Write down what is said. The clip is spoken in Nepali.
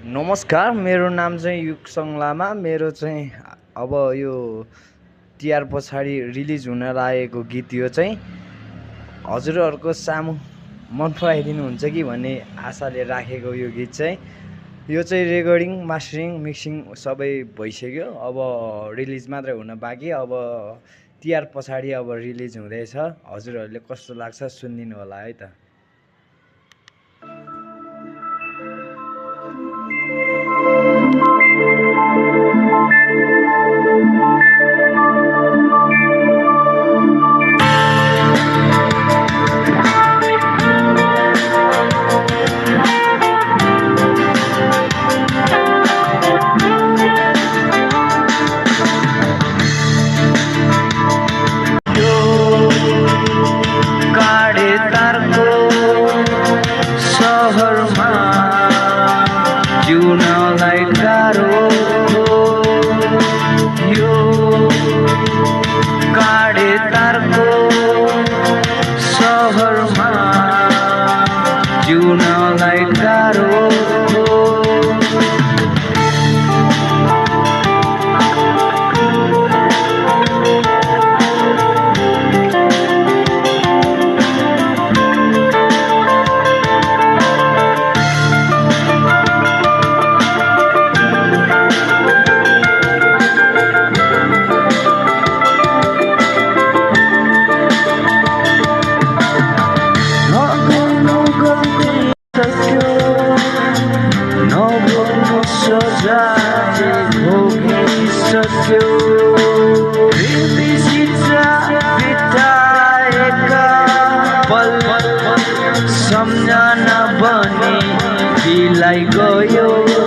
नमस्कार, मेरो नाम चाहिँ युक्सङ लामा। मेरो चाहिँ अब यो तिहार पछाडि रिलिज हुन लागेको गीत यो चाहिँ हजुरहरूको सामु मन पराइदिनुहुन्छ कि भन्ने आशाले राखेको यो गीत चाहिँ। यो चाहिँ रेकर्डिङ, मास्टरिङ, मिक्सिङ सबै भइसक्यो। अब रिलिज मात्रै हुन बाँकी। अब तिहार पछाडि अब रिलिज हुँदैछ। हजुरहरूले कस्तो लाग्छ सुनिदिनु होला है त। जिउनलाई गाह्रो यो काडे तारको सहरमा जिउनलाई गाह्रो सम्झना बनी दिलाई गयो।